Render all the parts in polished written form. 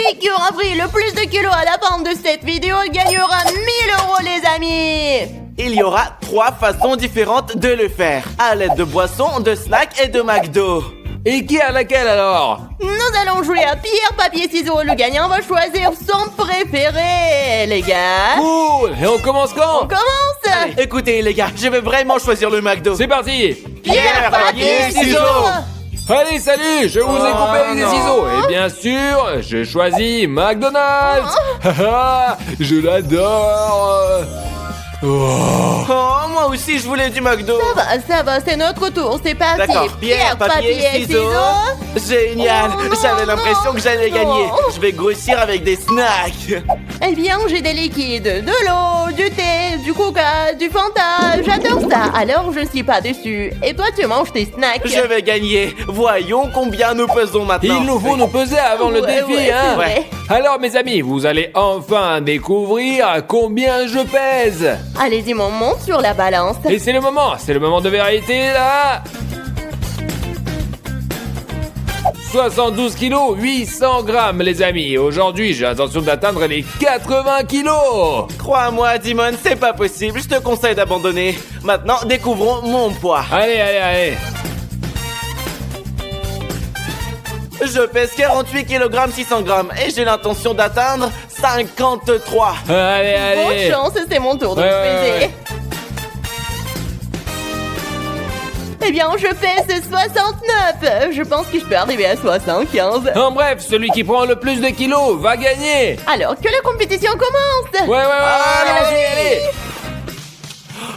Celui qui aura pris le plus de kilos à la fin de cette vidéo gagnera 1000 € les amis. Il y aura 3 façons différentes de le faire. À l'aide de boissons, de snacks et de McDo. Et qui a laquelle alors? Nous allons jouer à pierre, papier, ciseaux. Le gagnant va choisir son préféré, les gars. Cool. Et on commence On quand? commence. Allez, écoutez les gars, je vais vraiment choisir le McDo. C'est parti. Pierre, papier, ciseaux. Allez, salut, je vous ai Oh, coupé avec des non. ciseaux. Et bien sûr, j'ai choisi McDonald's. Haha, je l'adore. Oh. Oh, moi aussi je voulais du McDo. Ça va, c'est notre tour. C'est parti. D'accord, pierre, papier, ciseaux. Génial, Oh, j'avais non, l'impression que j'allais non. gagner. Je vais grossir avec des snacks. Eh bien, j'ai des liquides, de l'eau, du thé, du coca, du Fanta. J'adore ça. Alors, je ne suis pas déçue. Et toi, tu manges tes snacks. Je vais gagner. Voyons combien nous pesons maintenant. Il nous faut nous peser avant le Ouais, défi, ouais, hein. c'est vrai. Alors, mes amis, vous allez enfin découvrir combien je pèse. Allez-y, mon monte sur la balance. Et c'est le moment de vérité là. 72 kilos, 800 grammes les amis. Aujourd'hui, j'ai l'intention d'atteindre les 80 kilos. Crois-moi, Dimon, c'est pas possible. Je te conseille d'abandonner. Maintenant, découvrons mon poids. Allez. Je pèse 48 kg 600 grammes et j'ai l'intention d'atteindre 53. Allez. Bonne chance, c'est mon tour de Ouais, me ouais, peser. ouais. Eh bien, je pèse 69. Je pense que je peux arriver à 75. En bref, celui qui prend le plus de kilos va gagner. Alors que la compétition commence. Ouais, allez.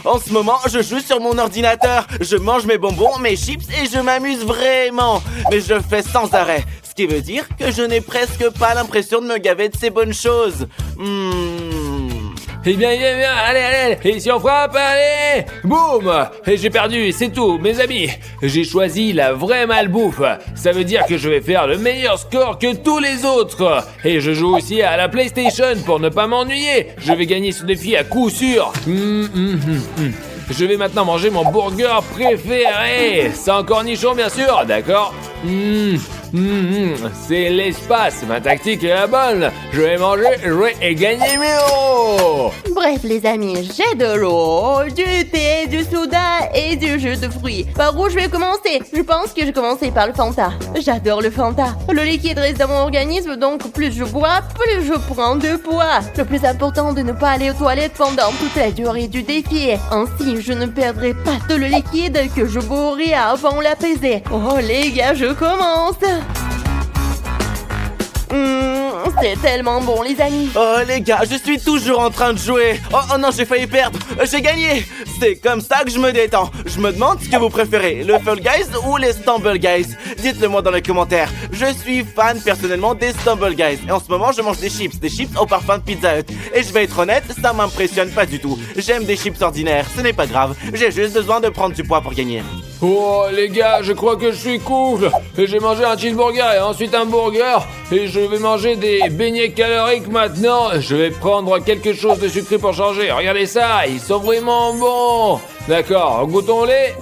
En ce moment, je joue sur mon ordinateur. Je mange mes bonbons, mes chips et je m'amuse vraiment. Mais je le fais sans arrêt. Ce qui veut dire que je n'ai presque pas l'impression de me gaver de ces bonnes choses. Eh bien, allez, et si on frappe, allez, boum, et j'ai perdu, c'est tout, mes amis, j'ai choisi la vraie malbouffe, ça veut dire que je vais faire le meilleur score que tous les autres, et je joue aussi à la PlayStation pour ne pas m'ennuyer, je vais gagner ce défi à coup sûr. Je vais maintenant manger mon burger préféré, sans cornichons bien sûr, d'accord. C'est l'espace, ma tactique est la bonne. Je vais manger, jouer et gagner mes euros. Bref, les amis, j'ai de l'eau, du thé, du soda et du jus de fruits. Par où je vais commencer? Je pense que je vais commencer par le Fanta. J'adore le Fanta. Le liquide reste dans mon organisme, donc plus je bois, plus je prends de poids. Le plus important de ne pas aller aux toilettes pendant toute la durée du défi. Ainsi, je ne perdrai pas tout le liquide que je bourrai avant la pesée. Oh les gars, je commence. C'est tellement bon, les amis. Oh les gars, je suis toujours en train de jouer. Oh non, j'ai failli perdre. J'ai gagné. C'est comme ça que je me détends. Je me demande ce que vous préférez, le Fall Guys ou les Stumble Guys. Dites-le moi dans les commentaires. Je suis fan personnellement des Stumble Guys. Et en ce moment, je mange des chips au parfum de Pizza Hut. Et je vais être honnête, ça m'impressionne pas du tout. J'aime des chips ordinaires, ce n'est pas grave. J'ai juste besoin de prendre du poids pour gagner. Oh les gars, je crois que je suis cool. J'ai mangé un cheeseburger et ensuite un burger. Et je vais manger des beignets caloriques maintenant. Je vais prendre quelque chose de sucré pour changer. Regardez ça, ils sont vraiment bons. D'accord, goûtons-les.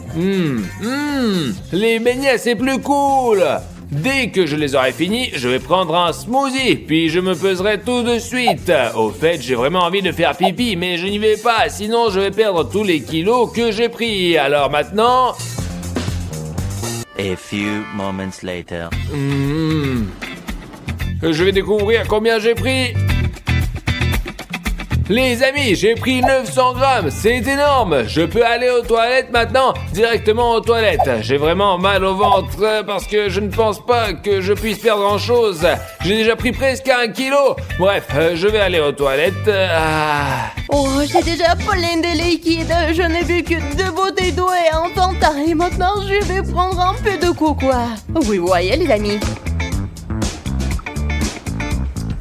Les beignets, c'est plus cool. Dès que je les aurai finis, je vais prendre un smoothie, puis je me peserai tout de suite. Au fait, j'ai vraiment envie de faire pipi, mais je n'y vais pas, sinon je vais perdre tous les kilos que j'ai pris. Alors maintenant... A few moments later. Je vais découvrir combien j'ai pris. Les amis, j'ai pris 900 grammes, c'est énorme. Je peux aller aux toilettes maintenant, directement aux toilettes. J'ai vraiment mal au ventre parce que je ne pense pas que je puisse perdre grand chose. J'ai déjà pris presque 1 kilo. Bref, je vais aller aux toilettes. Oh, j'ai déjà plein de liquide. Je n'ai bu que 2 bouteilles d'eau et un Fanta. Et maintenant, je vais prendre un peu de coca. Oui, vous voyez, les amis.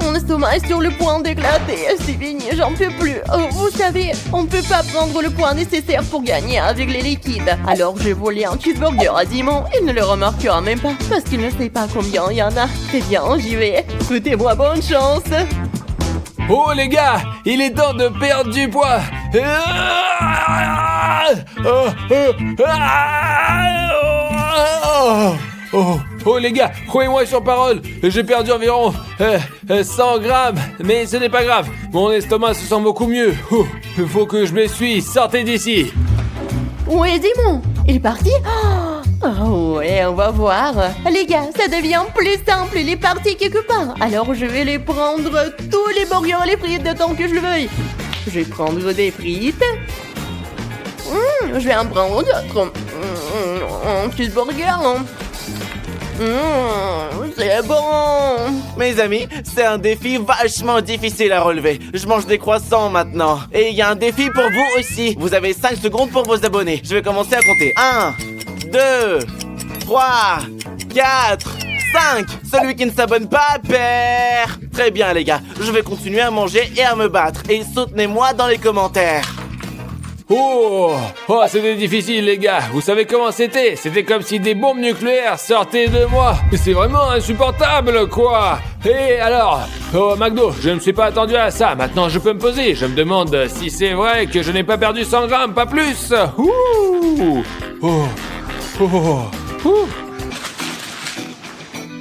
Mon estomac est sur le point d'éclater. C'est fini, j'en peux plus. Oh, vous savez, on ne peut pas prendre le poids nécessaire pour gagner avec les liquides. Alors j'ai volé un cheeseburger à Dimon. Il ne le remarquera même pas parce qu'il ne sait pas combien il y en a. C'est bien, j'y vais. Écoutez-moi, bonne chance. Oh les gars, il est temps de perdre du poids. Oh les gars, croyez-moi sur parole, j'ai perdu environ 100 grammes, mais ce n'est pas grave, mon estomac se sent beaucoup mieux. Il faut que je m'essuie, sortez d'ici. Où est Dimon? Il est parti? Oh ouais, on va voir. Les gars, ça devient plus simple, il est parti quelque part. Alors je vais les prendre tous les burgers et les frites de temps que je le veuille. Je vais prendre des frites. Je vais en prendre d'autres. Un cheeseburger. C'est bon. Mes amis, c'est un défi vachement difficile à relever. Je mange des croissants maintenant. Et il y a un défi pour vous aussi. Vous avez 5 secondes pour vous abonner. Je vais commencer à compter. 1, 2, 3, 4, 5. Celui qui ne s'abonne pas perd. Très bien les gars, je vais continuer à manger et à me battre. Et soutenez-moi dans les commentaires. Oh, c'était difficile les gars, vous savez comment c'était? C'était comme si des bombes nucléaires sortaient de moi. C'est vraiment insupportable quoi. Et alors, McDo, je ne me suis pas attendu à ça, maintenant je peux me poser. Je me demande si c'est vrai que je n'ai pas perdu 100 grammes, pas plus.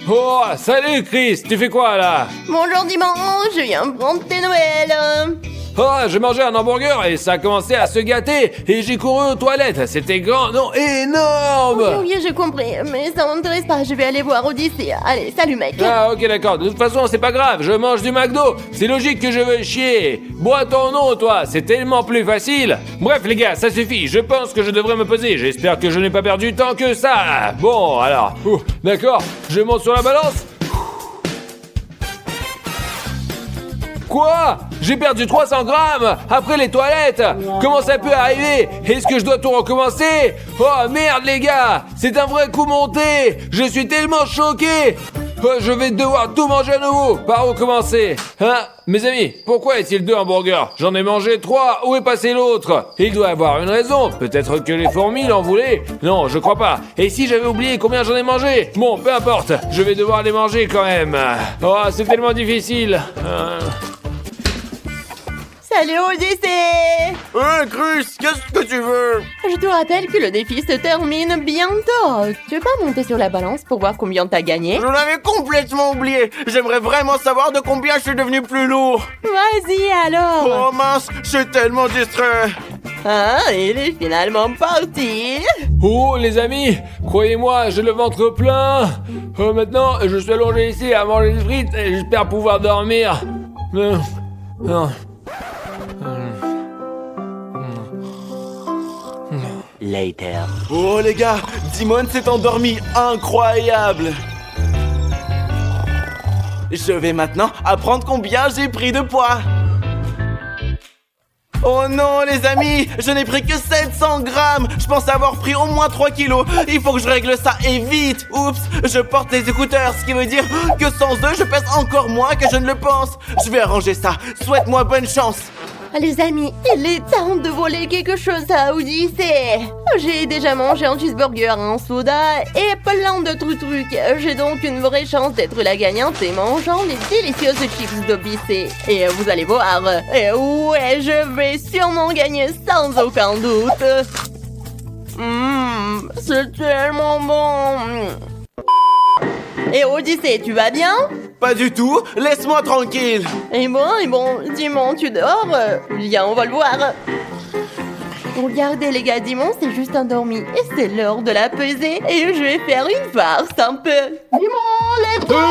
Oh, salut Chris, tu fais quoi là? Bonjour Dimanche, je viens prendre tes nouvelles. Oh, j'ai mangé un hamburger et ça a commencé à se gâter et j'ai couru aux toilettes. C'était grand, non, énorme. Oui, j'ai compris, mais ça m'intéresse pas, je vais aller voir Odyssée. Allez, salut mec. Ah, ok, d'accord. De toute façon, c'est pas grave, je mange du McDo. C'est logique que je veux chier. Bois ton nom, toi, c'est tellement plus facile. Bref, les gars, ça suffit. Je pense que je devrais me peser. J'espère que je n'ai pas perdu tant que ça. Bon, alors, d'accord, je monte sur la balance. Quoi? J'ai perdu 300 grammes après les toilettes. Comment ça peut arriver? Est-ce que je dois tout recommencer? Oh merde les gars, c'est un vrai coup monté. Je suis tellement choqué. Je vais devoir tout manger à nouveau. Par où commencer? Hein? Mes amis, pourquoi est-il 2 hamburgers? J'en ai mangé 3, où est passé l'autre? Il doit avoir une raison. Peut-être que les fourmis l'en voulaient? Non, je crois pas. Et si j'avais oublié combien j'en ai mangé? Bon, peu importe, je vais devoir les manger quand même. Oh, c'est tellement difficile. Salut Odyssée. Chris, qu'est-ce que tu veux? Je te rappelle que le défi se termine bientôt. Tu veux pas monter sur la balance pour voir combien t'as gagné? Je l'avais complètement oublié. J'aimerais vraiment savoir de combien je suis devenu plus lourd. Vas-y alors. Oh mince, je suis tellement distrait. Ah, il est finalement parti. Oh les amis, croyez-moi, j'ai le ventre plein. Maintenant, je suis allongé ici à manger des frites et j'espère pouvoir dormir. Later. Oh les gars, Dimon s'est endormi, incroyable. Je vais maintenant apprendre combien j'ai pris de poids. Oh non les amis, je n'ai pris que 700 grammes. Je pense avoir pris au moins 3 kilos. Il faut que je règle ça et vite. Oups, je porte les écouteurs, ce qui veut dire que sans eux je pèse encore moins que je ne le pense. Je vais arranger ça, souhaite-moi bonne chance. Les amis, il est temps de voler quelque chose à Odyssée. J'ai déjà mangé un cheeseburger, un soda et plein d'autres trucs. J'ai donc une vraie chance d'être la gagnante et mangeant les délicieuses chips d'Odyssée. Et vous allez voir, et ouais, je vais sûrement gagner sans aucun doute. C'est tellement bon. Et Odyssée, tu vas bien? Pas du tout, laisse-moi tranquille. Et bon, Dimon, tu dors? Viens, on va le voir. Regardez les gars, Dimon s'est juste endormi. Et c'est l'heure de la pesée. Et je vais faire une farce un peu. Dimon, lève-toi!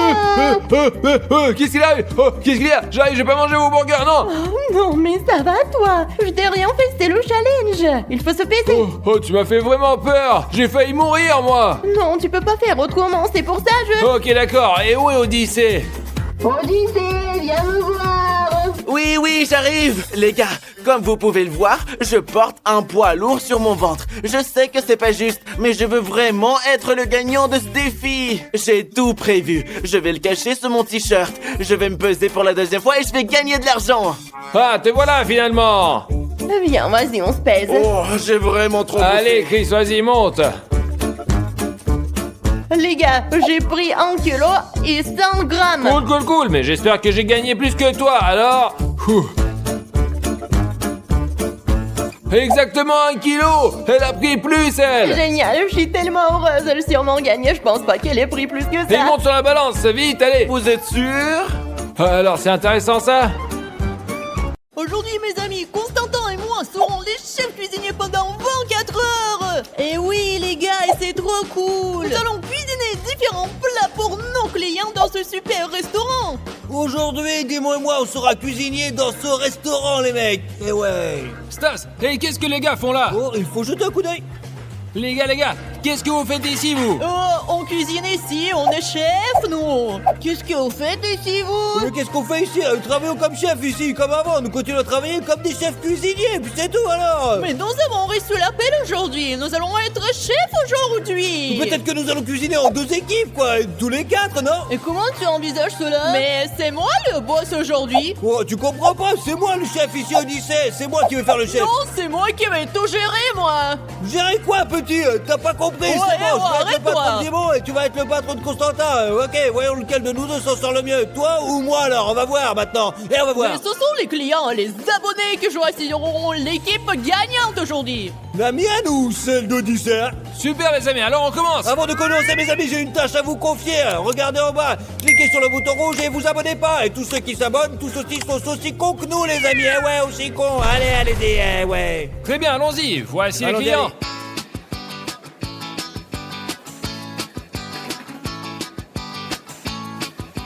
Qu'est-ce qu'il a? Qu'est-ce qu'il y a? J'arrive, j'ai pas mangé vos burgers, non! Oh non, mais ça va toi? Je t'ai rien fait, c'est le challenge. Il faut se peser. Oh, tu m'as fait vraiment peur. J'ai failli mourir, moi. Non, tu peux pas faire autrement, c'est pour ça je... Ok, d'accord. Et où est Odyssée? Odyssée, viens me voir. Oui, j'arrive. Les gars, comme vous pouvez le voir, je porte un poids lourd sur mon ventre. Je sais que c'est pas juste, mais je veux vraiment être le gagnant de ce défi. J'ai tout prévu. Je vais le cacher sous mon t-shirt. Je vais me peser pour la 2e fois et je vais gagner de l'argent. Ah, te voilà finalement. Viens, vas-y, on se pèse. Oh, j'ai vraiment trop Allez, bouffé. Chris, vas-y, monte. Les gars, j'ai pris 1 kilo et 100 grammes. Cool, mais j'espère que j'ai gagné plus que toi, alors... Exactement 1 kilo. Elle a pris plus, elle. Génial, je suis tellement heureuse, elle a sûrement gagné, je pense pas qu'elle ait pris plus que Et ça. monte sur la balance, vite, allez. Vous êtes sûr? Alors, c'est intéressant ça? Aujourd'hui, mes amis, Constantin et moi serons les chefs cuisiniers pendant 24 heures. Et oui, les gars, et c'est trop cool. Nous allons cuisiner différents plats pour nos clients dans ce super restaurant. Aujourd'hui, Démon et moi, on sera cuisiniers dans ce restaurant, les mecs. Eh ouais. Stas, et qu'est-ce que les gars font là? Oh, il faut jeter un coup d'œil. Les gars, qu'est-ce que vous faites ici, vous? Oh, on cuisine ici, on est chef, nous. Qu'est-ce que vous faites ici, vous? Mais qu'est-ce qu'on fait ici? Nous travaillons comme chef ici, comme avant. Nous continuons à travailler comme des chefs cuisiniers, puis c'est tout alors. Mais nous avons reçu l'appel aujourd'hui. Nous allons être chefs aujourd'hui. Peut-être que nous allons cuisiner en 2 équipes, quoi. Tous les 4, non? Et comment tu envisages cela? Mais c'est moi le boss aujourd'hui. Oh, tu comprends pas? C'est moi le chef ici, Odyssée. C'est moi qui vais faire le chef. Non, c'est moi qui vais tout gérer, moi. Gérer quoi, petit? T'as pas compris? Ouais, c'est bon, je vais être le arrête-toi. patron de Démon et tu vas être le patron de Constantin. Ok, voyons lequel de nous deux s'en sort le mieux. Toi ou moi alors? On va voir maintenant. Et on va voir. Mais ce sont les clients, les abonnés qui choisiront l'équipe gagnante aujourd'hui. La mienne ou celle d'Odyssée? Super, les amis, alors on commence. Avant de commencer, mes amis, j'ai une tâche à vous confier. Regardez en bas, cliquez sur le bouton rouge et vous abonnez pas. Et tous ceux qui s'abonnent, tous aussi sont aussi cons que nous, les amis. Eh ouais, aussi cons. Allez-y, eh ouais. Très bien, allons-y. Voici les Allons-y, clients. allez.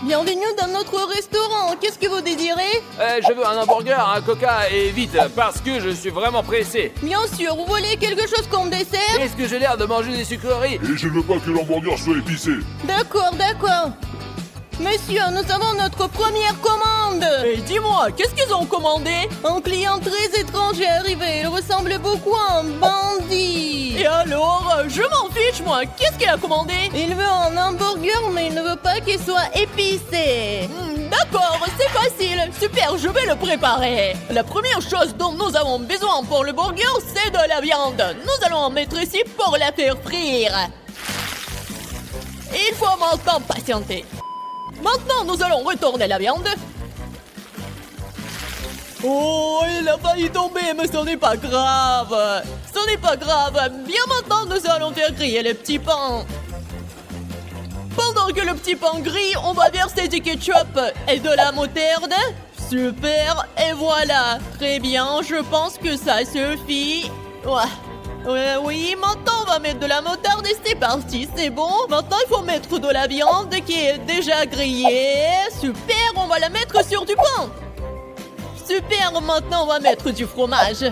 Bienvenue dans notre restaurant. Qu'est-ce que vous désirez? Je veux un hamburger, un coca et vite, parce que je suis vraiment pressé. Bien sûr, vous voulez quelque chose comme dessert? Est-ce que j'ai l'air de manger des sucreries? Et je ne veux pas que l'hamburger soit épicé. D'accord. Monsieur, nous avons notre première commande. Et dis-moi, qu'est-ce qu'ils ont commandé? Un client très étrange est arrivé. Il ressemble beaucoup à un bandit. Et alors, je m'en fiche, moi. Qu'est-ce qu'il a commandé? Il veut un hamburger, mais il ne veut pas qu'il soit épicé. D'accord, c'est facile. Super, je vais le préparer. La première chose dont nous avons besoin pour le burger, c'est de la viande. Nous allons en mettre ici pour la faire frire. Il faut maintenant patienter. Maintenant, nous allons retourner la viande. Oh, il a failli tomber, mais ce n'est pas grave. Ce n'est pas grave. Bien maintenant, nous allons faire griller le petit pain. Pendant que le petit pain grille, on va verser du ketchup et de la moutarde. Super, et voilà. Très bien, je pense que ça suffit. Oui, maintenant on va mettre de la moutarde et c'est parti, c'est bon. Maintenant il faut mettre de la viande qui est déjà grillée. Super, on va la mettre sur du pain. Super, maintenant on va mettre du fromage.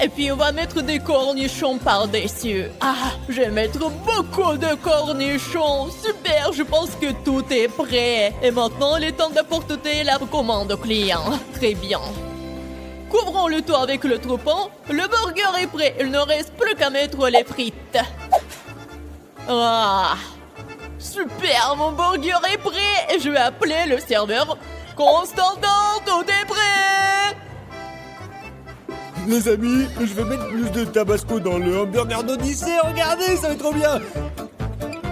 Et puis on va mettre des cornichons par-dessus. Ah, je vais mettre beaucoup de cornichons. Super, je pense que tout est prêt. Et maintenant il est temps d'apporter la commande au client. Très bien. Couvrons le tout avec le troupon. Le burger est prêt. Il ne reste plus qu'à mettre les frites. Ah, super, mon burger est prêt. Et je vais appeler le serveur. Constantin, tout est prêt. Les amis, je vais mettre plus de tabasco dans le hamburger d'Odyssée. Regardez, ça va être trop bien.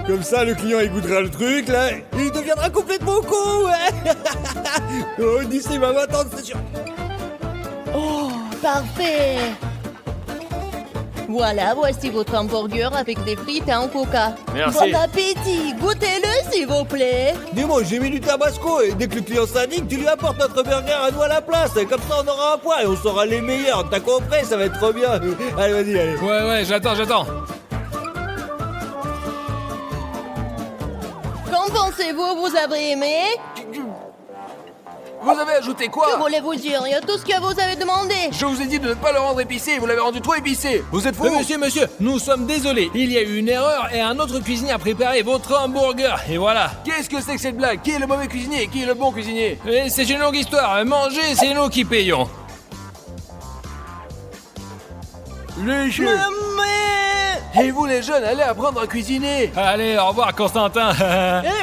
Comme ça, le client il goûtera le truc, là. Il deviendra complètement con, ouais. Odyssée va m'attendre, c'est sûr. Oh, parfait. Voilà, voici votre hamburger avec des frites et un coca. Merci. Bon appétit. Goûtez-le, s'il vous plaît. Dis-moi, j'ai mis du tabasco et dès que le client s'indigne, tu lui apportes notre burger à nous à la place. Comme ça, on aura un point et on sera les meilleurs. T'as compris? Ça va être trop bien. Allez, vas-y, allez. Ouais, j'attends. Qu'en pensez-vous? Vous avez aimé? Vous avez ajouté Que quoi? voulez-vous dire? Il y a tout ce que vous avez demandé. Je vous ai dit de ne pas le rendre épicé, vous l'avez rendu trop épicé. Vous êtes fou? Monsieur, nous sommes désolés. Il y a eu une erreur et un autre cuisinier a préparé votre hamburger. Et voilà. Qu'est-ce que c'est que cette blague? Qui est le mauvais cuisinier et qui est le bon cuisinier? Et c'est une longue histoire. Manger, c'est nous qui payons. Les jeux. Et vous les jeunes, allez apprendre à cuisiner. Allez, au revoir Constantin.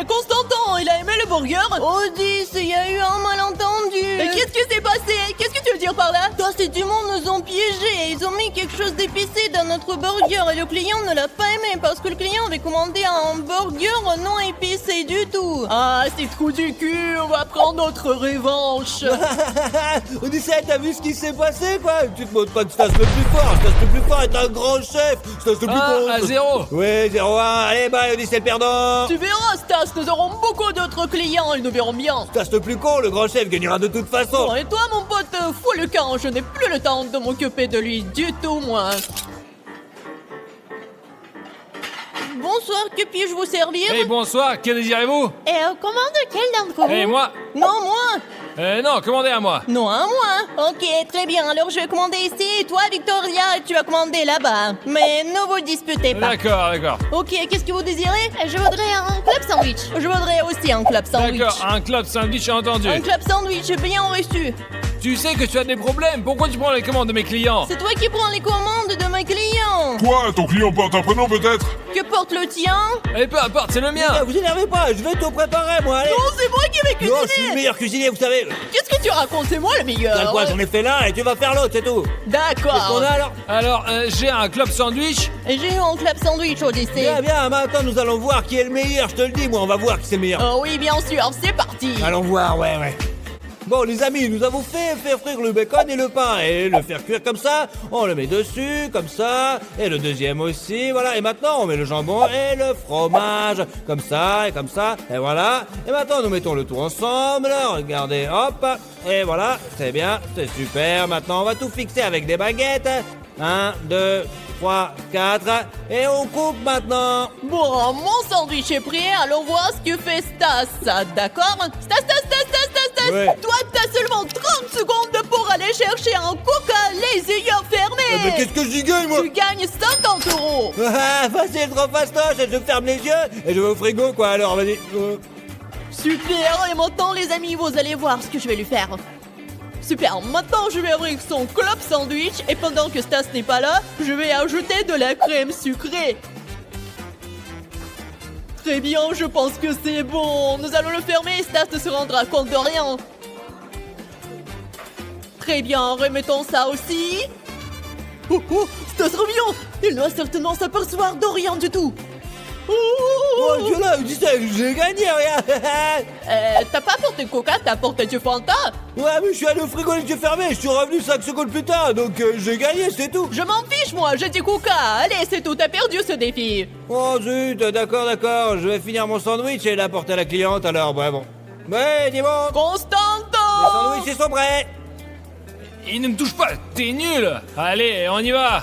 Constantin, il a aimé le burger? Odyssée, il y a eu un malentendu. Et Qu'est-ce que s'est passé? Qu'est-ce que tu veux dire par là? Stas et du monde nous ont piégés. Ils ont mis quelque chose d'épicé dans notre burger et le client ne l'a pas aimé parce que le client avait commandé un hamburger non épicé du tout. Ah, c'est trou du cul, on va prendre notre revanche. Odyssey, t'as vu ce qui s'est passé, quoi? Tu te moques pas de Stas le plus fort. Stas le plus fort est un grand chef. Stas le plus 1 con. à 0. Ouais, 0-1. Allez, bye, Odyssey le perdant. Tu verras, Stas, nous aurons beaucoup d'autres clients, ils nous verront bien. Stas le plus con, le grand chef gagnera de toute façon. Bon, et toi, mon pote, fous le camp, je n'ai plus le temps de m'occuper de lui du tout, moi. Bonsoir, que puis-je vous servir? Hey, bonsoir, que désirez-vous? Et commande quel d'entre vous? Hey, moi? Non, moi. Non, commandez à moi. Non, à moi. Ok, très bien, alors je vais commander ici, et toi, Victoria, tu vas commander là-bas. Mais ne vous disputez pas. D'accord, d'accord. Ok, qu'est-ce que vous désirez? Je voudrais un club sandwich. Je voudrais aussi un club sandwich. D'accord, un club sandwich, j'ai entendu. Un club sandwich, bien reçu. Tu sais que tu as des problèmes, pourquoi tu prends les commandes de mes clients? C'est toi qui prends les commandes de mes clients. Toi, ton client porte un prénom peut-être? Que porte le tien? Eh, peu importe, c'est le mien. Vous énervez pas, je vais tout préparer, moi, allez. Non, c'est moi qui vais cuisiner. Non, je suis le meilleur cuisinier, vous savez. Qu'est-ce que tu racontes? C'est moi le meilleur. T'as quoi, j'en ai fait l'un et tu vas faire l'autre, c'est tout. Qu'est-ce qu'on D'accord. a alors? Alors, j'ai un club sandwich. J'ai eu un club sandwich, Odyssey. Bien, bien, maintenant nous allons voir qui est le meilleur, je te le dis, moi, on va voir qui c'est le meilleur. Oh oui, bien sûr, c'est parti. Allons voir, ouais. Bon, les amis, nous avons fait faire frire le bacon et le pain, et le faire cuire comme ça, on le met dessus, comme ça, et le deuxième aussi, voilà, et maintenant on met le jambon et le fromage, comme ça, et voilà, et maintenant nous mettons le tout ensemble, regardez, hop, et voilà, c'est bien, c'est super, maintenant on va tout fixer avec des baguettes, 1, 2, 3, 4, et on coupe maintenant. Bon, mon sandwich est prêt, allons voir ce que fait Stas. D'accord? Stas. Ouais. Toi, t'as seulement 30 secondes pour aller chercher un Coca, les yeux fermés. Mais qu'est-ce que j'y gagne, moi? Tu gagnes 50 €. Ah, facile, trop fastoche, je ferme les yeux, et je vais au frigo, quoi, alors, vas-y. Super, et maintenant les amis, vous allez voir ce que je vais lui faire. Super, maintenant je vais ouvrir son club sandwich et pendant que Stas n'est pas là, je vais ajouter de la crème sucrée. Très bien, je pense que c'est bon. Nous allons le fermer et Stas ne se rendra compte de rien. Très bien, remettons ça aussi. Oh, Stas revient. Il doit certainement s'apercevoir de rien du tout. Oh, Dieu là, Odyssey, j'ai gagné, regarde. T'as pas apporté Coca, t'as apporté du Fanta. Ouais, mais je suis allé au frigo les yeux fermés, je suis revenu 5 secondes plus tard, donc j'ai gagné, c'est tout. Je m'en fiche, moi, j'ai du Coca. Allez, c'est tout, t'as perdu ce défi. Oh zut, d'accord, je vais finir mon sandwich et l'apporter à la cliente, alors, ouais, bon. Ouais, dis bon, les Constantin. sandwichs, ils sont prêts. Il ne me touche pas, t'es nul. Allez, on y va.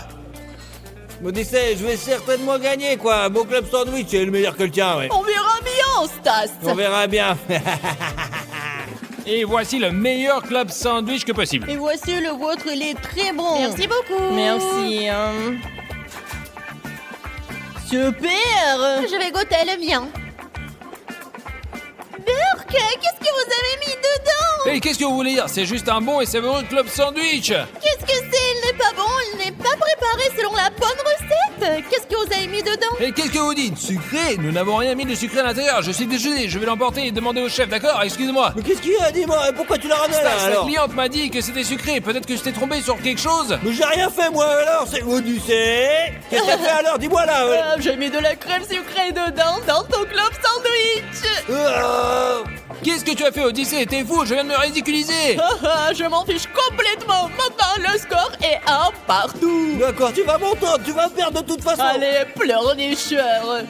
Odyssey, je vais certainement gagner, quoi. Mon club sandwich est le meilleur que le tien, ouais. On verra bien, Stas. On verra bien. Et voici le meilleur club sandwich que possible. Et voici le vôtre, il est très bon. Merci beaucoup. Merci. Super. Je vais goûter le mien. Burk, qu'est-ce que vous avez mis dedans? Et qu'est-ce que vous voulez dire? C'est juste un bon et savoureux club sandwich. Qu'est-ce que c'est? Il n'est pas bon, il n'est pas préparé selon la bonne recette. Qu'est-ce que vous avez mis dedans? Et qu'est-ce que vous dites? Sucré? Nous n'avons rien mis de sucré à l'intérieur. Je suis désolé, je vais l'emporter et demander au chef, d'accord? Excusez-moi. Mais qu'est-ce qu'il y a, dis-moi, pourquoi tu l'as ramené là, La alors? cliente m'a dit que c'était sucré. Peut-être que je t'ai trompé sur quelque chose. Mais j'ai rien fait, moi, alors, c'est Odyssey. Qu'est-ce que t'as fait, alors? Dis-moi, là. J'ai mis de la crème sucrée dedans dans ton club sandwich. Qu'est-ce que tu as fait, Odyssey? T'es fou, je viens de me ridiculiser. Je m'en fiche complètement. Maintenant, le score est 1 partout. D'accord, tu vas m'entendre, tu vas perdre de toute façon. Allez, pleurnicheur.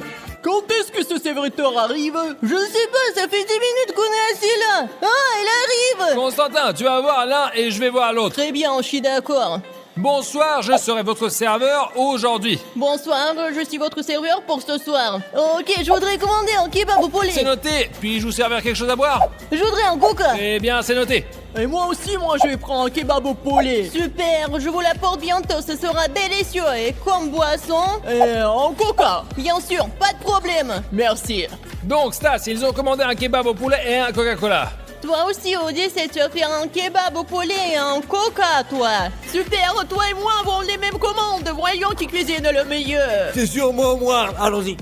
Quand est-ce que ce serviteur arrive? Je sais pas, ça fait 10 minutes qu'on est assis là. Ah, il arrive. Constantin, tu vas voir l'un et je vais voir l'autre. Très bien, je suis d'accord. Bonsoir, je serai votre serveur aujourd'hui. Bonsoir, je suis votre serveur pour ce soir. Ok, je voudrais commander un kebab au poulet. C'est noté. Puis-je vous servir quelque chose à boire? Je voudrais un coca. Eh bien, c'est noté. Et moi aussi, je vais prendre un kebab au poulet. Super, je vous l'apporte bientôt, ce sera délicieux. Et comme boisson, un coca. Bien sûr, pas de problème. Merci. Donc, Stas, ils ont commandé un kebab au poulet et un Coca-Cola. Toi aussi, Odyssey, tu vas faire un kebab au poulet et un coca, toi. Super, toi et moi avons les mêmes commandes. Voyons qui cuisine le meilleur. C'est sûrement moi, allons-y.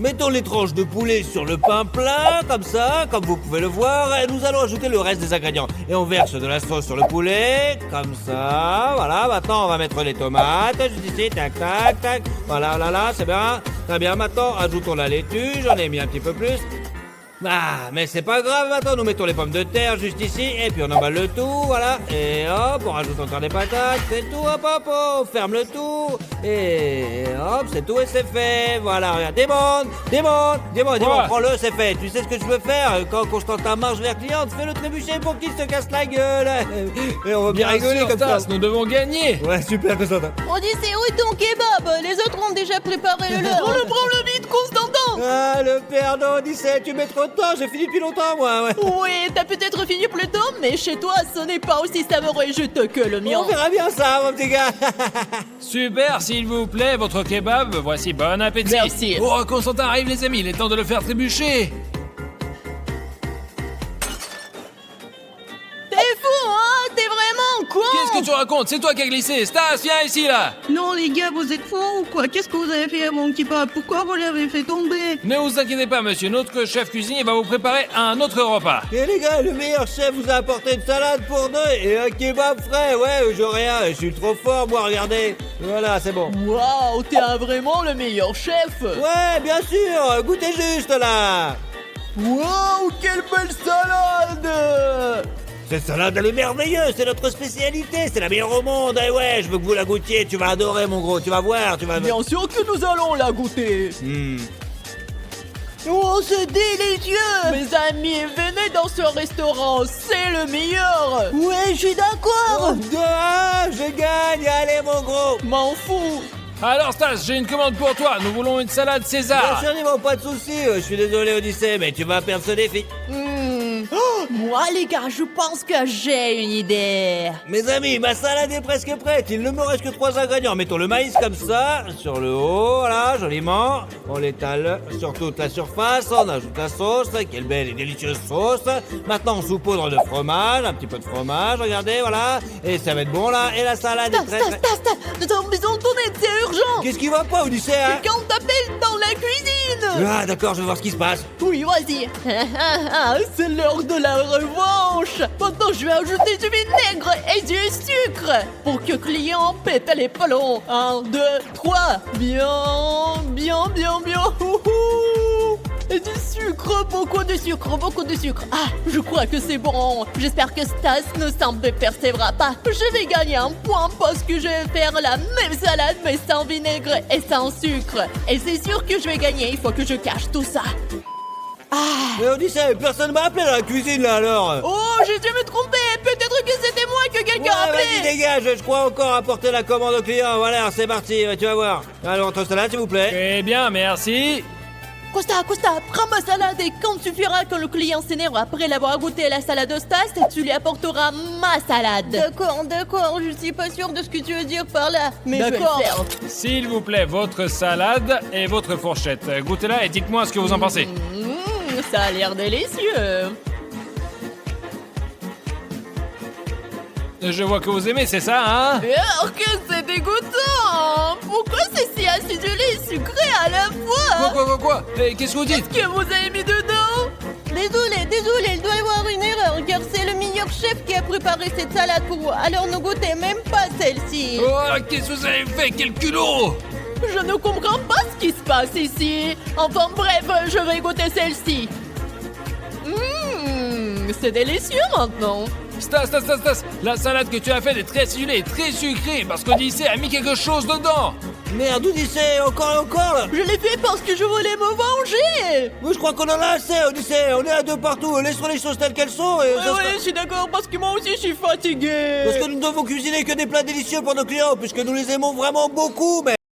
Mettons les tranches de poulet sur le pain plat, comme ça, comme vous pouvez le voir, et nous allons ajouter le reste des ingrédients. Et on verse de la sauce sur le poulet, comme ça, voilà. Maintenant, on va mettre les tomates, juste ici, tac, tac, tac. Voilà, là, c'est bien. Très bien, maintenant, ajoutons la laitue, j'en ai mis un petit peu plus. Ah, mais c'est pas grave, maintenant nous mettons les pommes de terre juste ici, et puis on emballe le tout, voilà, et hop, on rajoute encore des patates, c'est tout, hop, on ferme le tout, et hop, c'est tout et c'est fait, voilà, regarde, démonte, prends-le, c'est fait, tu sais ce que je veux faire, quand Constantin marche vers cliente, fais-le trébucher pour qu'il se casse la gueule, et on va bien rigoler sûr, comme ça. Stas, nous devons gagner. Ouais, super, Constantin. Odyssée, où est ton kebab? Les autres ont déjà préparé le leur. On le prend le vite, Constantin. Ah, le père d'Odyssée, tu mets trop de temps, j'ai fini depuis longtemps, moi, ouais. Oui, t'as peut-être fini plus tôt, mais chez toi, ce n'est pas aussi savoureux et juteux que le mien. On verra bien ça, mon petit gars. Super, s'il vous plaît, votre kebab. Voici, bon appétit. Merci. Oh, Constantin arrive, les amis, il est temps de le faire trébucher. T'es fou, hein? T'es vraiment con. Qu'est-ce que tu racontes? C'est toi qui as glissé. Stas, viens ici, là. Non les gars, vous êtes fous ou quoi? Qu'est-ce que vous avez fait à mon kebab? Pourquoi vous l'avez fait tomber? Ne vous inquiétez pas, monsieur. Notre chef cuisinier va vous préparer un autre repas. Et les gars, le meilleur chef vous a apporté une salade pour deux et un kebab frais. Ouais, j'ai rien, je suis trop fort, moi, regardez. Voilà, c'est bon. Waouh, t'es vraiment le meilleur chef. Ouais, bien sûr, goûtez juste, là. Waouh, quelle belle salade. Cette salade, elle est merveilleuse, c'est notre spécialité, c'est la meilleure au monde. Et ouais, je veux que vous la goûtiez, tu vas adorer, mon gros, tu vas voir, tu vas... Bien sûr que nous allons la goûter. Oh, c'est délicieux. Mes amis, venez dans ce restaurant, c'est le meilleur. Ouais, je suis d'accord. 2-1, je gagne, allez, mon gros. M'en fous. Alors, Stas, j'ai une commande pour toi. Nous voulons une salade Bien César. sûr, Nemo, pas de soucis, je suis désolé, Odyssée, mais tu vas perdre ce défi. Oh, moi, les gars, je pense que j'ai une idée. Mes amis, ma salade est presque prête. Il ne me reste que 3 ingrédients. Mettons le maïs comme ça, sur le haut, voilà, joliment. On l'étale sur toute la surface. On ajoute la sauce. Quelle belle et délicieuse sauce. Maintenant, on saupoudre de fromage, un petit peu de fromage, regardez, voilà. Et ça va être bon, là. Et la salade est prête. Stas, nous avons besoin de ton aide, c'est urgent. Qu'est-ce qui va pas, Odyssée, hein? Quelqu'un t'appelle dans la cuisine. Ah, d'accord, je vais voir ce qui se passe. Oui, vas-y. C'est l'heure de la revanche. Maintenant, je vais ajouter du vinaigre et du sucre pour que client pète les plombs. 1, 2, 3. Bien. Ouhou. Et du sucre, beaucoup de sucre. Ah, je crois que c'est bon. J'espère que Stas ne s'en dépercevra pas. Je vais gagner un point parce que je vais faire la même salade mais sans vinaigre et sans sucre. Et c'est sûr que je vais gagner, il faut que je cache tout ça. Mais Odyssée, personne m'a appelé dans la cuisine, là, alors. Oh, j'ai dû me tromper. Peut-être que c'était moi que quelqu'un a Ouais, vas-y, appelé. dégage, je crois encore apporter la commande au client. Voilà, c'est parti, tu vas voir. Alors, entre salade, s'il vous plaît. Très bien, merci. Costa, prends ma salade et quand tu verras que le client s'énerve après l'avoir goûté la salade de Stas, tu lui apporteras ma salade. D'accord, je suis pas sûre de ce que tu veux dire par là, mais je vais le faire. S'il vous plaît, votre salade et votre fourchette. Goûtez-la et dites-moi ce que vous en pensez. Ça a l'air délicieux. Je vois que vous aimez, c'est ça, hein? Alors que c'est dégoûtant. Pourquoi c'est si acidulé et sucré à la fois? Quoi? Qu'est-ce que vous dites? Qu'est-ce que vous avez mis dedans? Désolé, il doit y avoir une erreur, car c'est le meilleur chef qui a préparé cette salade pour vous. Alors ne goûtez même pas celle-ci. Oh, qu'est-ce que vous avez fait? Quel culot! Je ne comprends pas ce qui se passe ici. Enfin bref, je vais goûter celle-ci. C'est délicieux maintenant. Stas, la salade que tu as faite est très acidulée et très sucrée parce qu'Odyssée a mis quelque chose dedans. Merde, Odyssée, encore et encore, là. Je l'ai fait parce que je voulais me venger. Oui, je crois qu'on en a assez, Odyssée. On est à deux partout. Laissons les choses telles qu'elles sont. Et ça sera- Ouais, je suis d'accord parce que moi aussi je suis fatigué. Parce que nous ne devons cuisiner que des plats délicieux pour nos clients, puisque nous les aimons vraiment beaucoup, mais...